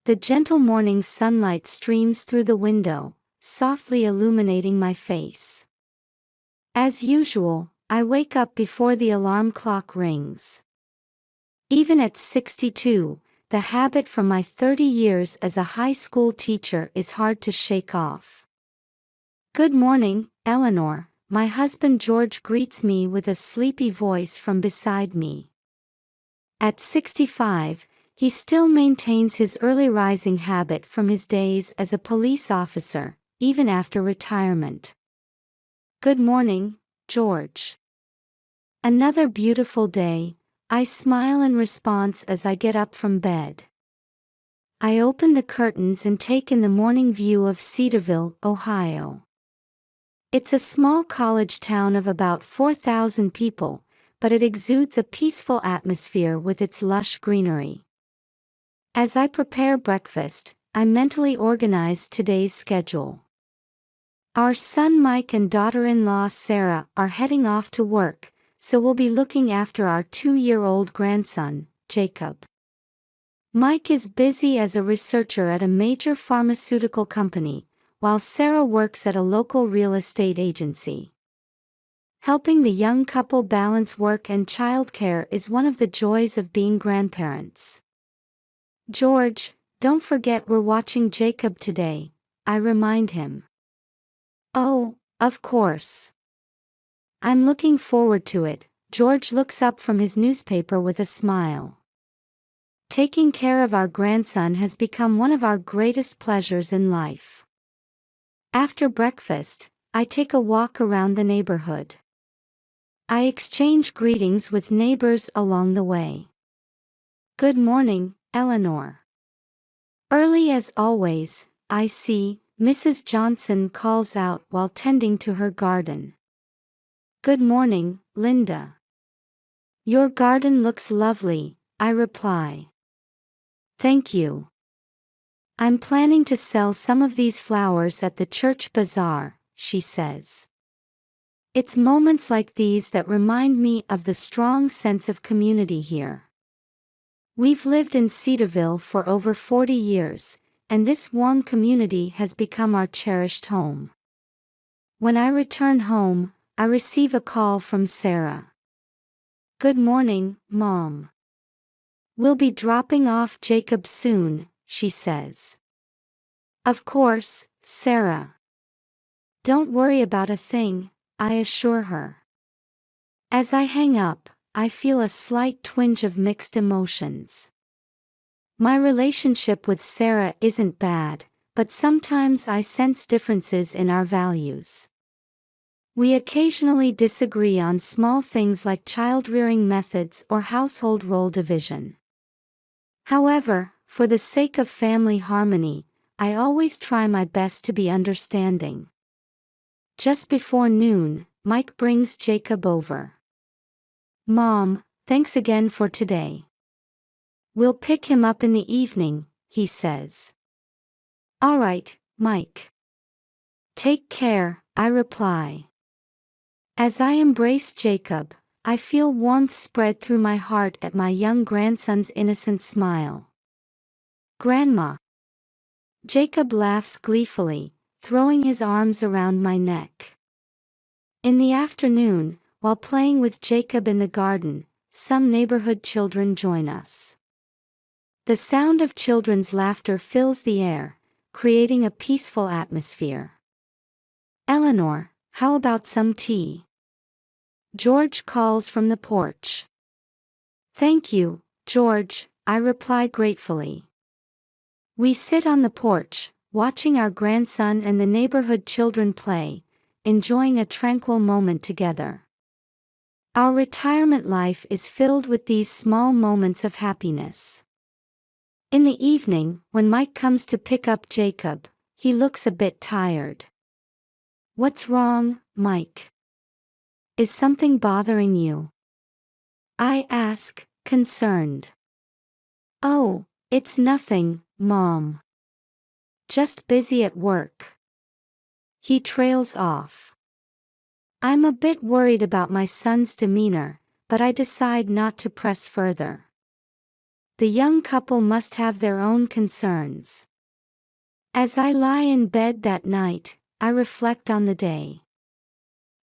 The gentle morning sunlight streams through the window, softly illuminating my face. As usual, I wake up before the alarm clock rings. Even at 62, the habit from my 30 years as a high school teacher is hard to shake off. "Good morning, Eleanor," my husband George greets me with a sleepy voice from beside me. At 65, he still maintains his early rising habit from his days as a police officer, even after retirement. "Good morning, George." "Another beautiful day," I smile in response as I get up from bed. I open the curtains and take in the morning view of Cedarville, Ohio. It's a small college town of about 4,000 people, but it exudes a peaceful atmosphere with its lush greenery. As I prepare breakfast, I mentally organize today's schedule. Our son Mike and daughter-in-law Sarah are heading off to work, so we'll be looking after our 2-year-old grandson, Jacob. Mike is busy as a researcher at a major pharmaceutical company, while Sarah works at a local real estate agency. Helping the young couple balance work and childcare is one of the joys of being grandparents. "George, don't forget we're watching Jacob today," I remind him. "Oh, of course. I'm looking forward to it." George looks up from his newspaper with a smile. Taking care of our grandson has become one of our greatest pleasures in life. After breakfast, I take a walk around the neighborhood. I exchange greetings with neighbors along the way. "Good morning, Eleanor." Early as always, I see, Mrs. Johnson calls out while tending to her garden. "Good morning, Linda." "Your garden looks lovely," I reply. "Thank you. I'm planning to sell some of these flowers at the church bazaar," she says. It's moments like these that remind me of the strong sense of community here. We've lived in Cedarville for over 40 years, and this warm community has become our cherished home. When I return home, I receive a call from Sarah. "Good morning, Mom. We'll be dropping off Jacob soon," she says. "Of course, Sarah. Don't worry about a thing," I assure her. As I hang up, I feel a slight twinge of mixed emotions. My relationship with Sarah isn't bad, but sometimes I sense differences in our values. We occasionally disagree on small things like child-rearing methods or household role division. However, for the sake of family harmony, I always try my best to be understanding. Just before noon, Mike brings Jacob over. "Mom, thanks again for today. We'll pick him up in the evening," he says. "All right, Mike. Take care," I reply. As I embrace Jacob, I feel warmth spread through my heart at my young grandson's innocent smile. "Grandma." Jacob laughs gleefully, throwing his arms around my neck. In the afternoon, while playing with Jacob in the garden, some neighborhood children join us. The sound of children's laughter fills the air, creating a peaceful atmosphere. "Eleanor, how about some tea?" George calls from the porch. "Thank you, George," I reply gratefully. We sit on the porch, watching our grandson and the neighborhood children play, enjoying a tranquil moment together. Our retirement life is filled with these small moments of happiness. In the evening, when Mike comes to pick up Jacob, he looks a bit tired. "What's wrong, Mike? Is something bothering you?" I ask, concerned. "Oh, it's nothing, Mom. Just busy at work." He trails off. I'm a bit worried about my son's demeanor, but I decide not to press further. The young couple must have their own concerns. As I lie in bed that night, I reflect on the day.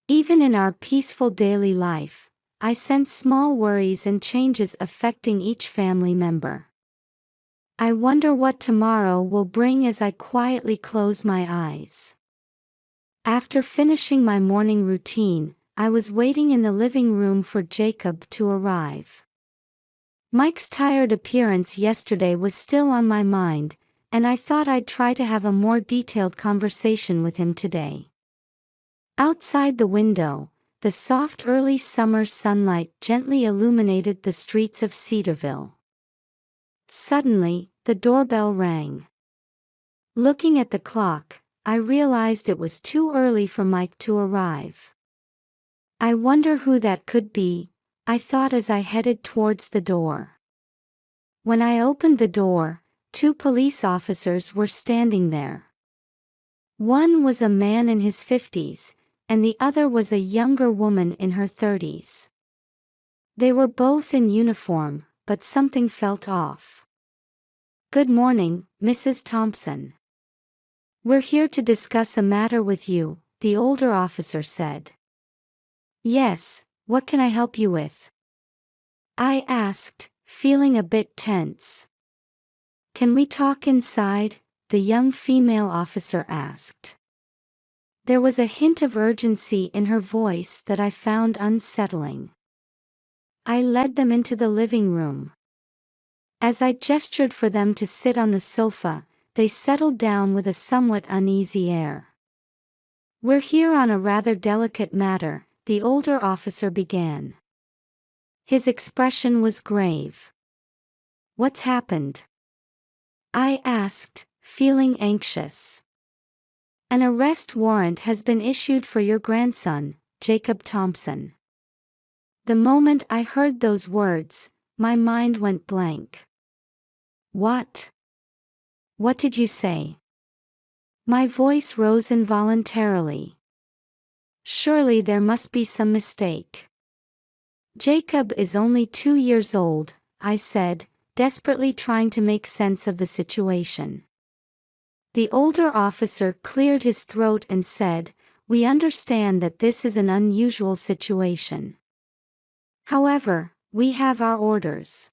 Even in our peaceful daily life, I sense small worries and changes affecting each family member. I wonder what tomorrow will bring as I quietly close my eyes. After finishing my morning routine, I was waiting in the living room for Jacob to arrive. Mike's tired appearance yesterday was still on my mind, and I thought I'd try to have a more detailed conversation with him today. Outside the window, the soft early summer sunlight gently illuminated the streets of Cedarville. Suddenly, the doorbell rang. Looking at the clock, I realized it was too early for Mike to arrive. I wonder who that could be, I thought as I headed towards the door. When I opened the door, 2 police officers were standing there. One was a man in his 50s, and the other was a younger woman in her 30s. They were both in uniform, but something felt off. "Good morning, Mrs. Thompson. We're here to discuss a matter with you," the older officer said. "Yes, what can I help you with?" I asked, feeling a bit tense. "Can we talk inside?" the young female officer asked. There was a hint of urgency in her voice that I found unsettling. I led them into the living room. As I gestured for them to sit on the sofa, they settled down with a somewhat uneasy air. "We're here on a rather delicate matter," the older officer began. His expression was grave. "What's happened?" I asked, feeling anxious. "An arrest warrant has been issued for your grandson, Jacob Thompson." The moment I heard those words, my mind went blank. "What? What did you say?" My voice rose involuntarily. Surely there must be some mistake. "Jacob is only 2 years old," I said, desperately trying to make sense of the situation. The older officer cleared his throat and said, "We understand that this is an unusual situation. However, we have our orders."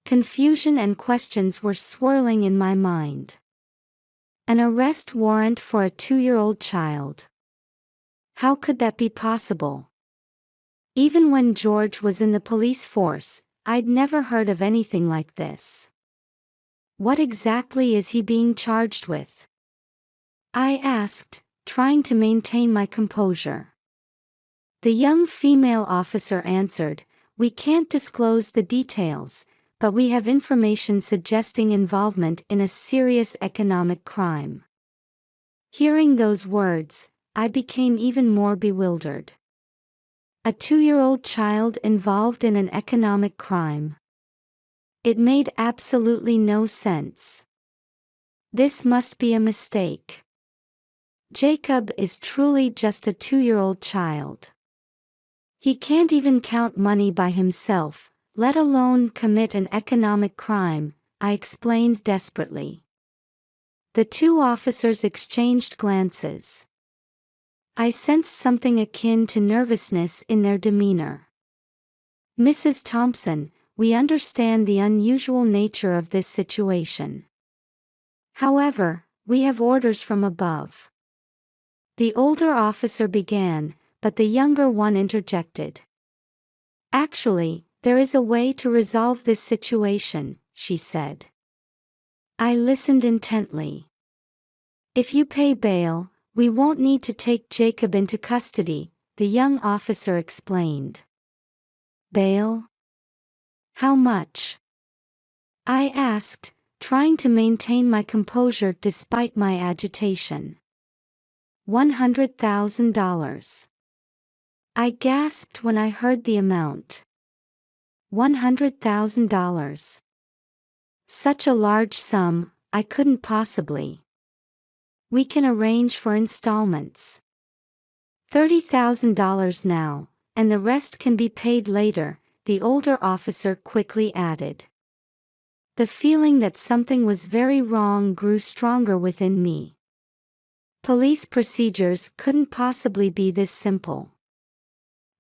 Confusion and questions were swirling in my mind. An arrest warrant for a 2-year-old child. How could that be possible? Even when George was in the police force, I'd never heard of anything like this. What exactly is he being charged with? I asked, trying to maintain my composure. The young female officer answered, "We can't disclose the details, but we have information suggesting involvement in a serious economic crime." Hearing those words, I became even more bewildered. A 2-year-old child involved in an economic crime. It made absolutely no sense. This must be a mistake. Jacob is truly just a 2-year-old child. He can't even count money by himself, let alone commit an economic crime, I explained desperately. The 2 officers exchanged glances. I sensed something akin to nervousness in their demeanor. "Mrs. Thompson, we understand the unusual nature of this situation. However, we have orders from above." The older officer began, but the younger one interjected. "Actually, there is a way to resolve this situation," she said. I listened intently. "If you pay bail, we won't need to take Jacob into custody," the young officer explained. "Bail? How much?" I asked, trying to maintain my composure despite my agitation. $100,000. I gasped when I heard the amount. $100,000. Such a large sum, I couldn't possibly. "We can arrange for installments. $30,000 now, and the rest can be paid later," the older officer quickly added. The feeling that something was very wrong grew stronger within me. Police procedures couldn't possibly be this simple.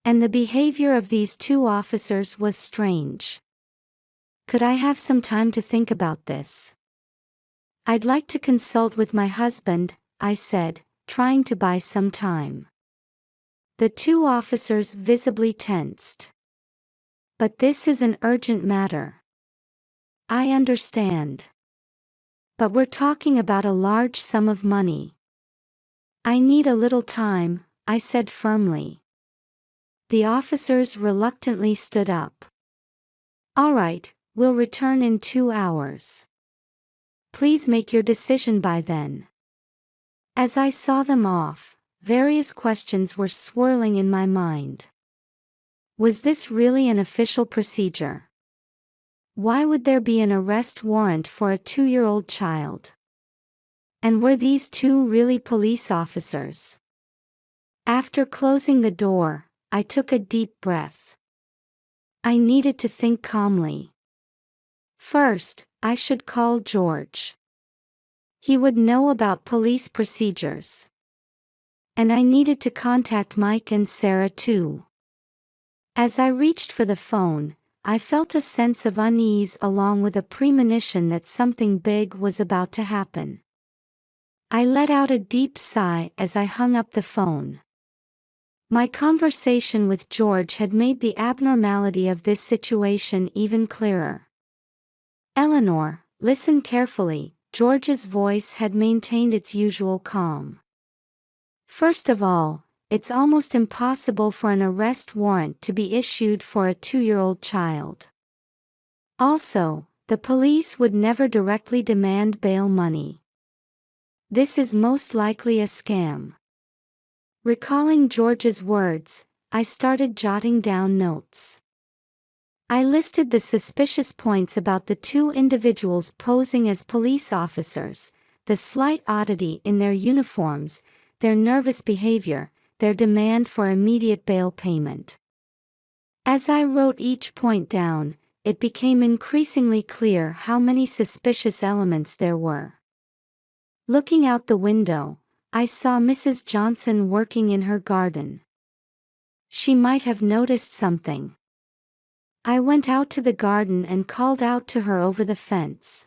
And the behavior of these two officers was strange. Could I have some time to think about this? I'd like to consult with my husband, I said, trying to buy some time. The two officers visibly tensed. But this is an urgent matter. I understand. But we're talking about a large sum of money. I need a little time, I said firmly. The officers reluctantly stood up. All right, we'll return in 2 hours. Please make your decision by then. As I saw them off, various questions were swirling in my mind. Was this really an official procedure? Why would there be an arrest warrant for a 2-year-old child? And were these two really police officers? After closing the door, I took a deep breath. I needed to think calmly. First, I should call George. He would know about police procedures. And I needed to contact Mike and Sarah too. As I reached for the phone, I felt a sense of unease along with a premonition that something big was about to happen. I let out a deep sigh as I hung up the phone. My conversation with George had made the abnormality of this situation even clearer. Eleanor, listen carefully. George's voice had maintained its usual calm. First of all, it's almost impossible for an arrest warrant to be issued for a 2-year-old child. Also, the police would never directly demand bail money. This is most likely a scam. Recalling George's words, I started jotting down notes. I listed the suspicious points about the two individuals posing as police officers, the slight oddity in their uniforms, their nervous behavior, their demand for immediate bail payment. As I wrote each point down, it became increasingly clear how many suspicious elements there were. Looking out the window, I saw Mrs. Johnson working in her garden. She might have noticed something. I went out to the garden and called out to her over the fence.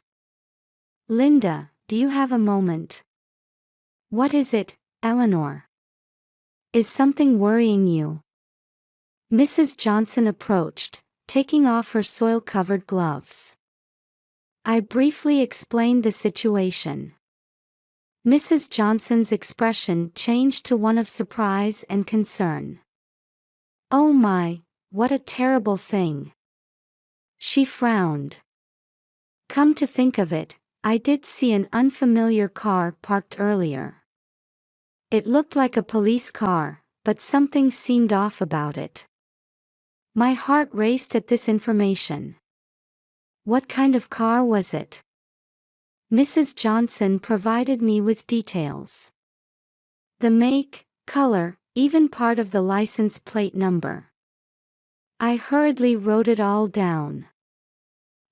Linda, do you have a moment? What is it, Eleanor? Is something worrying you? Mrs. Johnson approached, taking off her soil-covered gloves. I briefly explained the situation. Mrs. Johnson's expression changed to one of surprise and concern. Oh my, what a terrible thing. She frowned. Come to think of it, I did see an unfamiliar car parked earlier. It looked like a police car, but something seemed off about it. My heart raced at this information. What kind of car was it? Mrs. Johnson provided me with details. The make, color, even part of the license plate number. I hurriedly wrote it all down.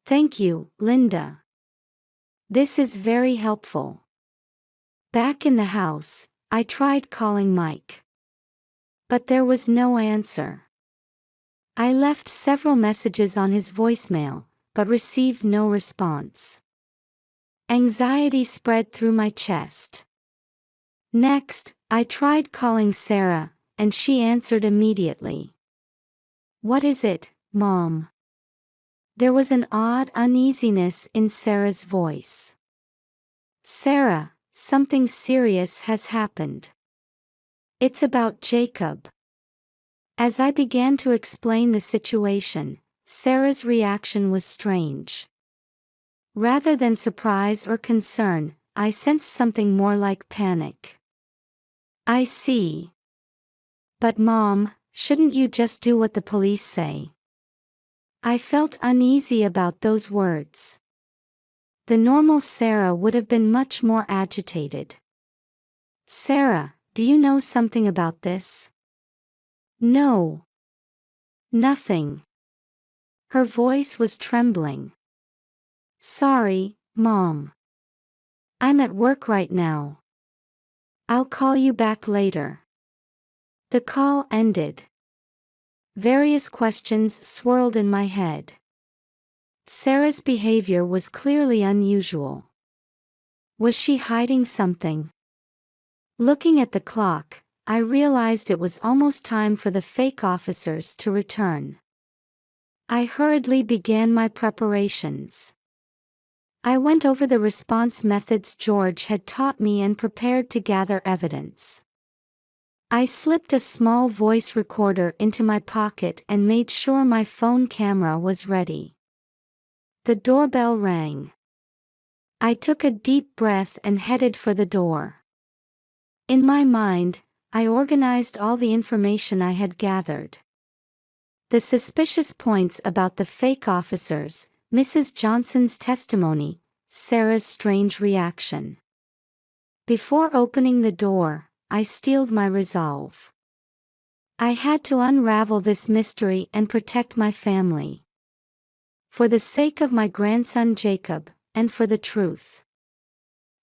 Thank you, Linda. This is very helpful. Back in the house, I tried calling Mike. But there was no answer. I left several messages on his voicemail, but received no response. Anxiety spread through my chest. Next, I tried calling Sarah, and she answered immediately. What is it, Mom? There was an odd uneasiness in Sarah's voice. Sarah, something serious has happened. It's about Jacob. As I began to explain the situation, Sarah's reaction was strange. Rather than surprise or concern, I sensed something more like panic. I see. But Mom, shouldn't you just do what the police say? I felt uneasy about those words. The normal Sarah would have been much more agitated. Sarah, do you know something about this? No. Nothing. Her voice was trembling. Sorry, Mom. I'm at work right now. I'll call you back later. The call ended. Various questions swirled in my head. Sarah's behavior was clearly unusual. Was she hiding something? Looking at the clock, I realized it was almost time for the fake officers to return. I hurriedly began my preparations. I went over the response methods George had taught me and prepared to gather evidence. I slipped a small voice recorder into my pocket and made sure my phone camera was ready. The doorbell rang. I took a deep breath and headed for the door. In my mind, I organized all the information I had gathered. The suspicious points about the fake officers, Mrs. Johnson's testimony, Sarah's strange reaction. Before opening the door, I steeled my resolve. I had to unravel this mystery and protect my family. For the sake of my grandson Jacob, and for the truth.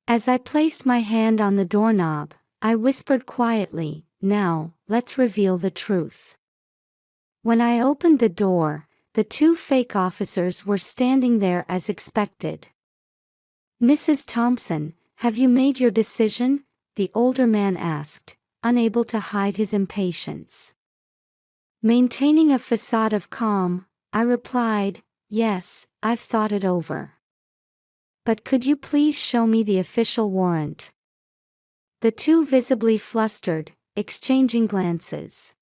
As I placed my hand on the doorknob, I whispered quietly, "Now, let's reveal the truth." When I opened the door, the two fake officers were standing there as expected. "Mrs. Thompson, have you made your decision?" the older man asked, unable to hide his impatience. Maintaining a facade of calm, I replied, "Yes, I've thought it over. But could you please show me the official warrant?" The two visibly flustered, exchanging glances.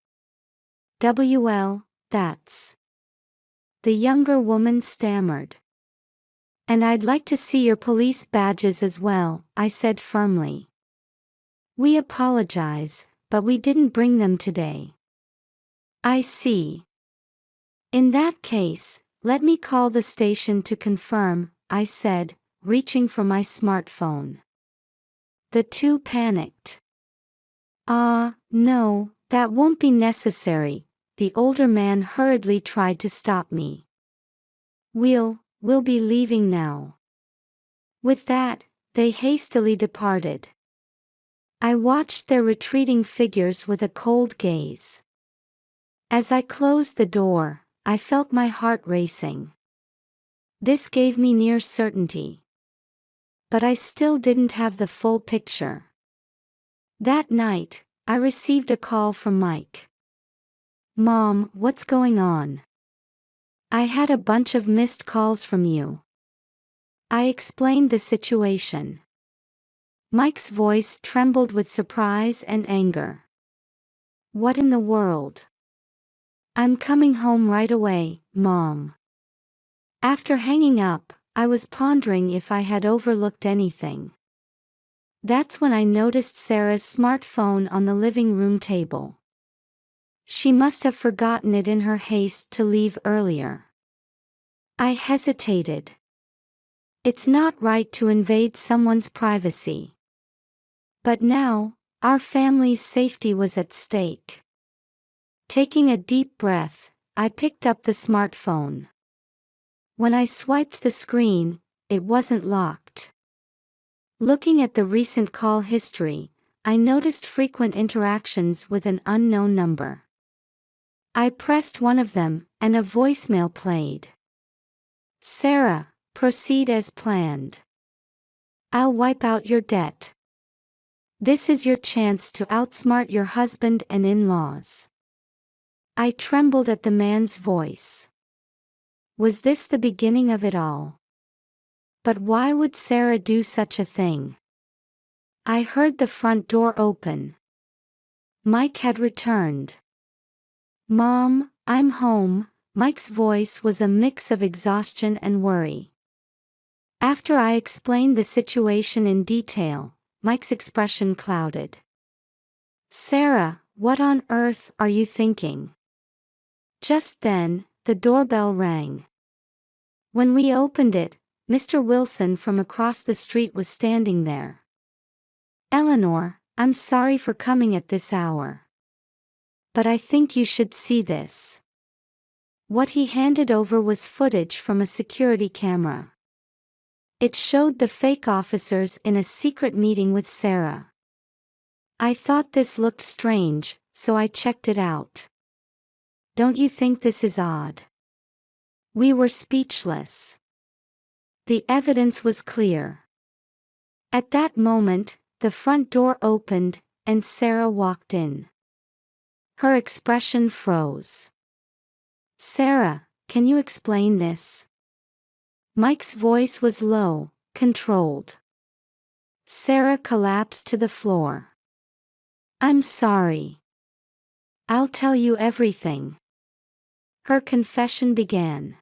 "Well, that's..." The younger woman stammered. "And I'd like to see your police badges as well," I said firmly. "We apologize, but we didn't bring them today." "I see. In that case, let me call the station to confirm," I said, reaching for my smartphone. The two panicked. No, that won't be necessary," the older man hurriedly tried to stop me. We'll be leaving now." With that, they hastily departed. I watched their retreating figures with a cold gaze. As I closed the door, I felt my heart racing. This gave me near certainty. But I still didn't have the full picture. That night, I received a call from Mike. "Mom, what's going on? I had a bunch of missed calls from you." I explained the situation. Mike's voice trembled with surprise and anger. "What in the world?" "I'm coming home right away, Mom." After hanging up, I was pondering if I had overlooked anything. That's when I noticed Sarah's smartphone on the living room table. She must have forgotten it in her haste to leave earlier. I hesitated. It's not right to invade someone's privacy. But now, our family's safety was at stake. Taking a deep breath, I picked up the smartphone. When I swiped the screen, it wasn't locked. Looking at the recent call history, I noticed frequent interactions with an unknown number. I pressed one of them, and a voicemail played. "Sarah, proceed as planned. I'll wipe out your debt. This is your chance to outsmart your husband and in-laws." I trembled at the man's voice. Was this the beginning of it all? But why would Sarah do such a thing? I heard the front door open. Mike had returned. "Mom, I'm home." Mike's voice was a mix of exhaustion and worry. After I explained the situation in detail, Mike's expression clouded. "Sarah, what on earth are you thinking?" Just then, the doorbell rang. When we opened it, Mr. Wilson from across the street was standing there. "Eleanor, I'm sorry for coming at this hour. But I think you should see this." What he handed over was footage from a security camera. It showed the fake officers in a secret meeting with Sarah. I thought this looked strange, so I checked it out. Don't you think this is odd? We were speechless. The evidence was clear. At that moment, the front door opened, and Sarah walked in. Her expression froze. Sarah, can you explain this? Mike's voice was low, controlled. Sarah collapsed to the floor. I'm sorry. I'll tell you everything. Her confession began.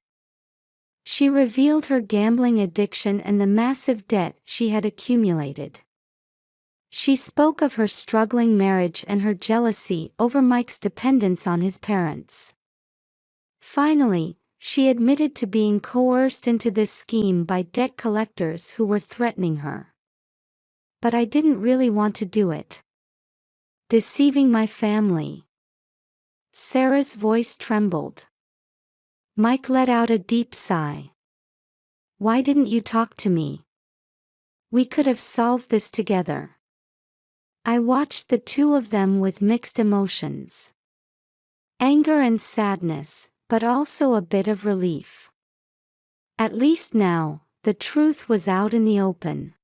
She revealed her gambling addiction and the massive debt she had accumulated. She spoke of her struggling marriage and her jealousy over Mike's dependence on his parents. Finally, she admitted to being coerced into this scheme by debt collectors who were threatening her. But I didn't really want to do it. Deceiving my family. Sarah's voice trembled. Mike let out a deep sigh. Why didn't you talk to me? We could have solved this together. I watched the two of them with mixed emotions. Anger and sadness, but also a bit of relief. At least now, the truth was out in the open.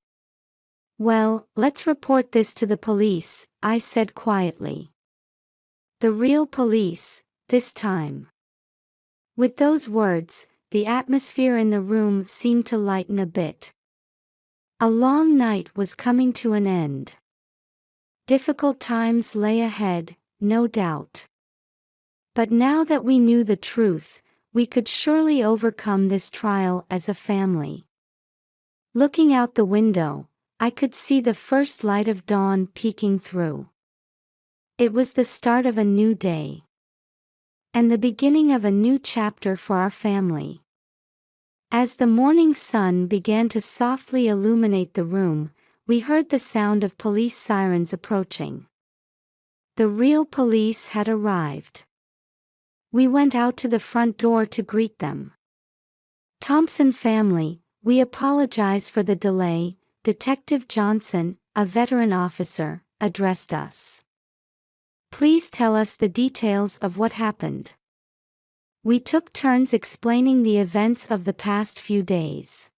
Well, let's report this to the police, I said quietly. The real police, this time. With those words, the atmosphere in the room seemed to lighten a bit. A long night was coming to an end. Difficult times lay ahead, no doubt. But now that we knew the truth, we could surely overcome this trial as a family. Looking out the window, I could see the first light of dawn peeking through. It was the start of a new day. And the beginning of a new chapter for our family. As the morning sun began to softly illuminate the room, we heard the sound of police sirens approaching. The real police had arrived. We went out to the front door to greet them. Thompson family, we apologize for the delay, Detective Johnson, a veteran officer, addressed us. Please tell us the details of what happened. We took turns explaining the events of the past few days.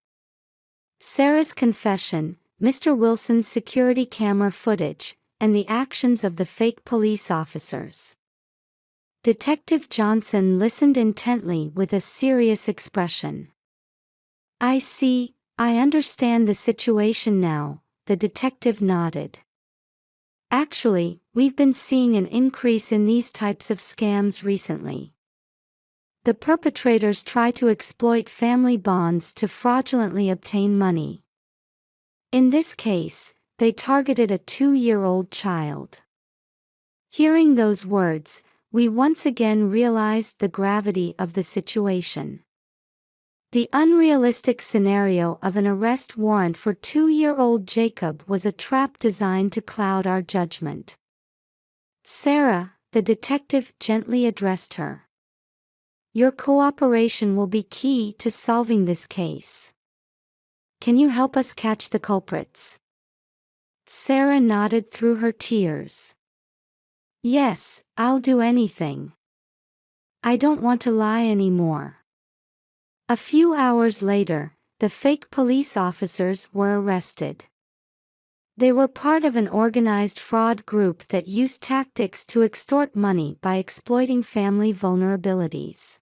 Sarah's confession, Mr. Wilson's security camera footage, and the actions of the fake police officers. Detective Johnson listened intently with a serious expression. I see, I understand the situation now, the detective nodded. Actually, we've been seeing an increase in these types of scams recently. The perpetrators try to exploit family bonds to fraudulently obtain money. In this case, they targeted a 2-year-old child. Hearing those words, we once again realized the gravity of the situation. The unrealistic scenario of an arrest warrant for 2-year-old Jacob was a trap designed to cloud our judgment. Sarah, the detective gently addressed her. Your cooperation will be key to solving this case. Can you help us catch the culprits? Sarah nodded through her tears. Yes, I'll do anything. I don't want to lie anymore. A few hours later, the fake police officers were arrested. They were part of an organized fraud group that used tactics to extort money by exploiting family vulnerabilities.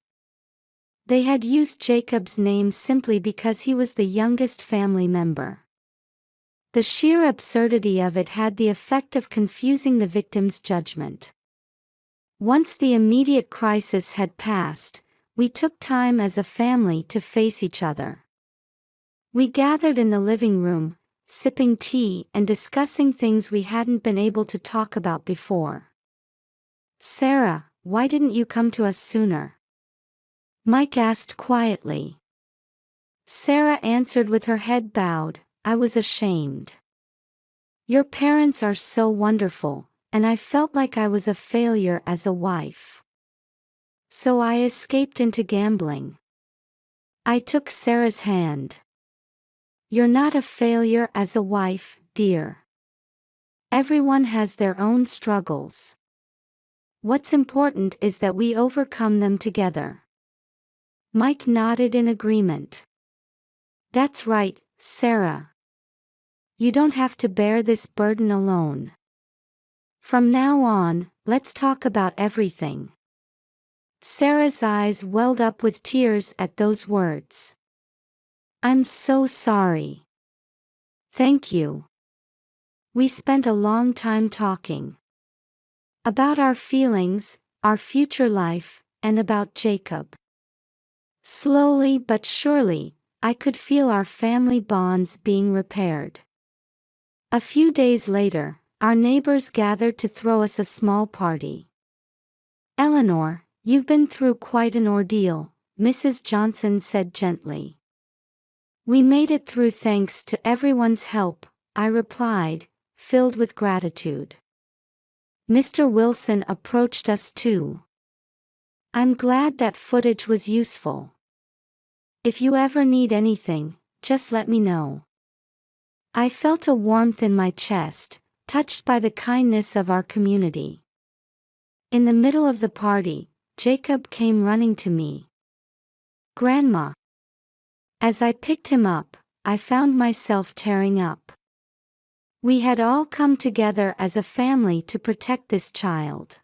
They had used Jacob's name simply because he was the youngest family member. The sheer absurdity of it had the effect of confusing the victim's judgment. Once the immediate crisis had passed, we took time as a family to face each other. We gathered in the living room, sipping tea and discussing things we hadn't been able to talk about before. Sarah, why didn't you come to us sooner? Mike asked quietly. Sarah answered with her head bowed, I was ashamed. Your parents are so wonderful, and I felt like I was a failure as a wife. So I escaped into gambling. I took Sarah's hand. You're not a failure as a wife, dear. Everyone has their own struggles. What's important is that we overcome them together. Mike nodded in agreement. That's right, Sarah. You don't have to bear this burden alone. From now on, let's talk about everything. Sarah's eyes welled up with tears at those words. I'm so sorry. Thank you. We spent a long time talking. About our feelings, our future life, and about Jacob. Slowly but surely, I could feel our family bonds being repaired. A few days later, our neighbors gathered to throw us a small party. Eleanor, you've been through quite an ordeal, Mrs. Johnson said gently. We made it through thanks to everyone's help, I replied, filled with gratitude. Mr. Wilson approached us too. I'm glad that footage was useful. If you ever need anything, just let me know. I felt a warmth in my chest, touched by the kindness of our community. In the middle of the party, Jacob came running to me. Grandma. As I picked him up, I found myself tearing up. We had all come together as a family to protect this child.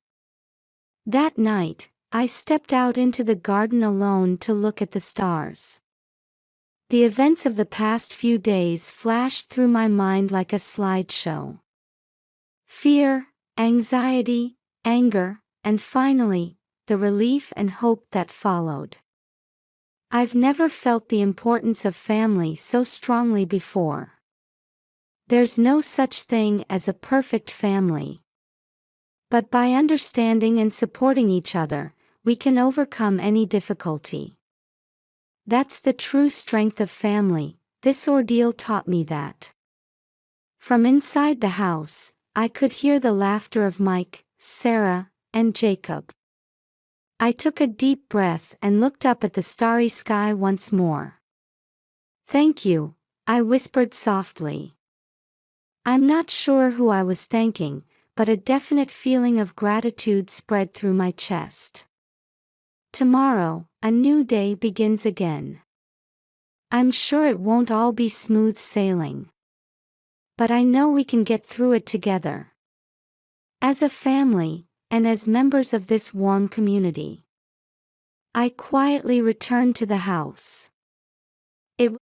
That night, I stepped out into the garden alone to look at the stars. The events of the past few days flashed through my mind like a slideshow. Fear, anxiety, anger, and finally, the relief and hope that followed. I've never felt the importance of family so strongly before. There's no such thing as a perfect family. But by understanding and supporting each other, we can overcome any difficulty. That's the true strength of family. This ordeal taught me that. From inside the house, I could hear the laughter of Mike, Sarah, and Jacob. I took a deep breath and looked up at the starry sky once more. Thank you, I whispered softly. I'm not sure who I was thanking, but a definite feeling of gratitude spread through my chest. Tomorrow, a new day begins again. I'm sure it won't all be smooth sailing. But I know we can get through it together. As a family, and as members of this warm community. I quietly returned to the house. It